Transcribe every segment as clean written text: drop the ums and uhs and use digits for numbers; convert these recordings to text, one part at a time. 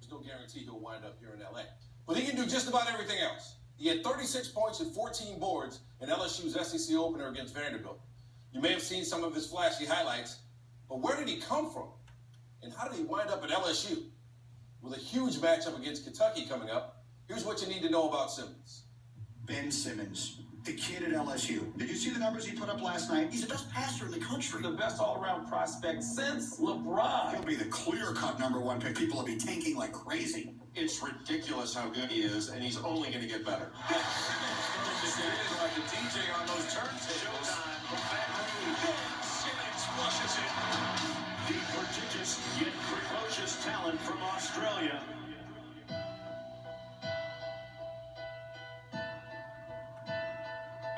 There's no guarantee he'll wind up here in LA. But he can do just about everything else. He had 36 points and 14 boards in LSU's SEC opener against Vanderbilt. You may have seen some of his flashy highlights, but where did he come from? And how did he wind up at LSU? With a huge matchup against Kentucky coming up, here's what you need to know about Simmons. Ben Simmons, the kid at LSU. Did you see the numbers he put up last night? He's the best passer in the country. The best all-around prospect since LeBron. He'll be the clear-cut #1 pick. People will be tanking like crazy. It's ridiculous how good he is, and he's only going to get better. Simmons like a DJ on those turntables. Simmons flushes it. The prodigious yet precocious talent from Australia.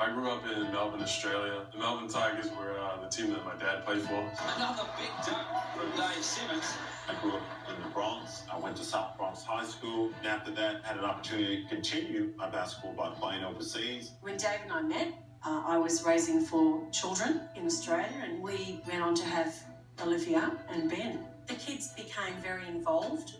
I grew up in Melbourne, Australia. The Melbourne Tigers were the team that my dad played for. Another big duck from Dave Simmons. I grew up in the Bronx. I went to South Bronx High School. And after that, had an opportunity to continue my basketball by playing overseas. When Dave and I met, I was raising 4 children in Australia, and we went on to have Olivia and Ben. The kids became very involved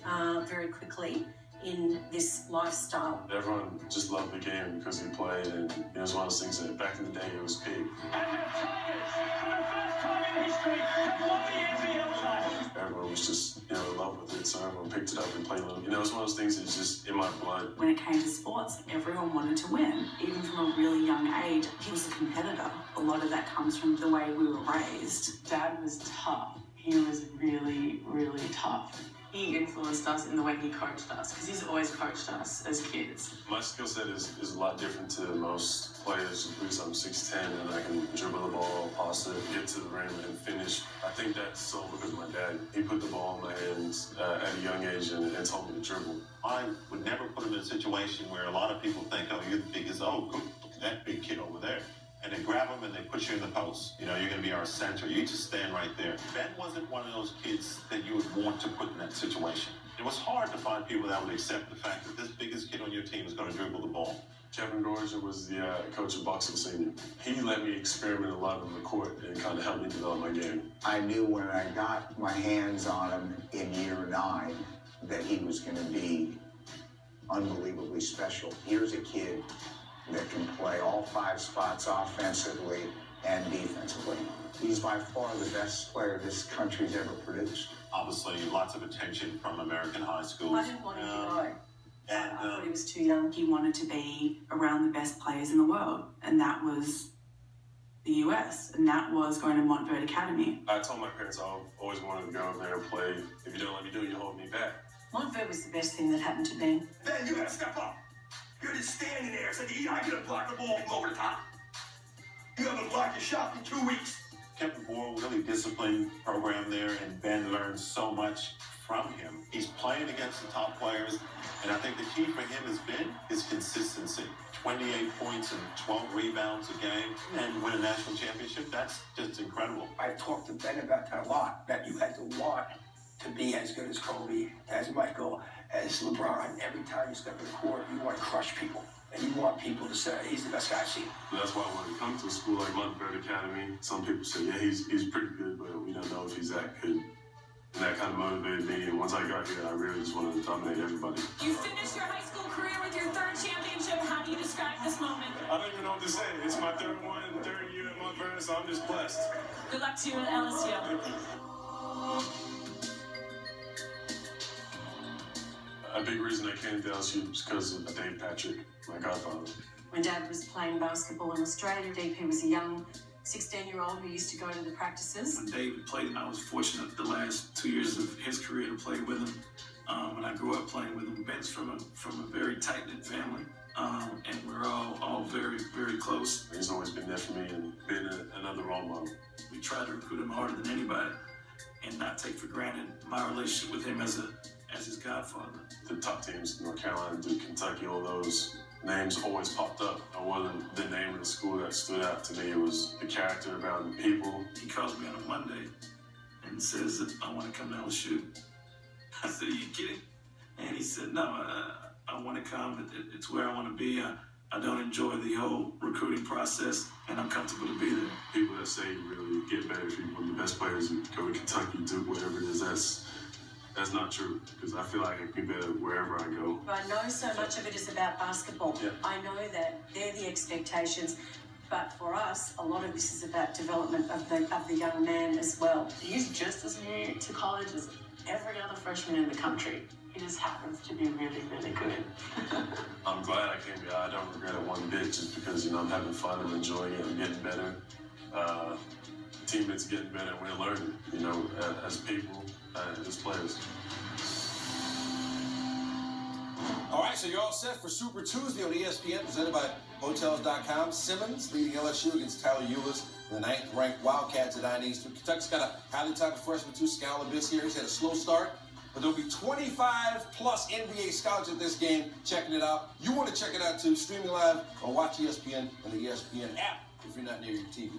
very quickly in this lifestyle. Everyone just loved the game because he played, and it was one of those things that back in the day it was big. And the Tigers, for the first time in history, have won the NBL title. Everyone was just, in love with it, so everyone picked it up and played with it. It was one of those things that's just in my blood. When it came to sports, everyone wanted to win. Even from a really young age, he was a competitor. A lot of that comes from the way we were raised. Dad was tough. He was really, really tough. He influenced us in the way he coached us, because he's always coached us as kids. My skill set is a lot different to most players because I'm 6'10", and I can dribble the ball, pass it, get to the rim, and finish. I think that's so because of my dad. He put the ball in my hands at a young age and told me to dribble. I would never put him in a situation where a lot of people think, oh, you're the biggest, look at that big kid over there. And they grab him and they put you in the post. You're going to be our center. You just stand right there. Ben wasn't one of those kids that you would want to put in that situation. It was hard to find people that would accept the fact that this biggest kid on your team is going to dribble the ball. Kevin Gorger was the coach of Boxing Senior. He let me experiment a lot on the court and kind of helped me develop my game. I knew when I got my hands on him in year 9 that he was going to be unbelievably special. Here's a kid that can play all 5 spots offensively and defensively. He's by far the best player this country's ever produced. Obviously, lots of attention from American high schools. I didn't want him to go. And, I thought he was too young. He wanted to be around the best players in the world, and that was the US, and that was going to Montverde Academy. I told my parents I always wanted to go over there and play. If you don't let me do it, you hold me back. Montverde was the best thing that happened to Ben. Ben, you gotta step up. You're just standing there saying, I could have blocked the ball from over the top. You haven't blocked your shot in 2 weeks. Kevin Boyle, really disciplined program there, and Ben learned so much from him. He's playing against the top players, and I think the key for him has been his consistency. 28 points and 12 rebounds a game, and win a national championship. That's just incredible. I've talked to Ben about that a lot, that you had to want to be as good as Kobe, as Michael, as LeBron. Every time you step in the court, you want to crush people. And you want people to say, he's the best guy I've seen. That's why when you come to a school like Montverde Academy, some people say, yeah, he's pretty good, but we don't know if he's that good. And that kind of motivated me. And once I got here, I really just wanted to dominate everybody. You finished your high school career with your 3rd championship. How do you describe this moment? I don't even know what to say. It's my 3rd one, 3rd year at Montverde, so I'm just blessed. Good luck to you at LSU. Thank you. A big reason I came to LSU was because of Dave Patrick, my godfather. When Dad was playing basketball in Australia, DP was a young 16-year-old who used to go to the practices. When David played, I was fortunate the last 2 years of his career to play with him. When I grew up playing with him, Ben's from a very tight-knit family, and we're all very, very close. He's always been there for me and been another role model. We try to recruit him harder than anybody and not take for granted my relationship with him as his godfather. The top teams, North Carolina, Duke, Kentucky, all those names always popped up. It wasn't the name of the school that stood out to me. It was the character about the people. He calls me on a Monday and says, I want to come to LSU. I said, are you kidding? And he said, no, I want to come. It's where I want to be. I don't enjoy the whole recruiting process, and I'm comfortable to be there. People that say you really get better if you want the best players go to Kentucky, Duke, whatever it is, That's not true, because I feel like I can be better wherever I go. I know so much of it is about basketball. Yeah. I know that they're the expectations, but for us, a lot of this is about development of the young man as well. He's just as new to college as every other freshman in the country. He just happens to be really, really good. I'm glad I came here. I don't regret it one bit, just because, I'm having fun, I'm enjoying it, I'm getting better. Teammates are getting better, and we're learning, as people, as players. All right, so you're all set for Super Tuesday on ESPN, presented by Hotels.com. Simmons leading LSU against Tyler Eulis, the 9th-ranked Wildcats at 9 East. Kentucky's got a highly touted freshman, too, Scal Abyss here. He's had a slow start, but there'll be 25-plus NBA scouts at this game checking it out. You want to check it out, too, streaming live or watch ESPN on the ESPN app if you're not near your TV.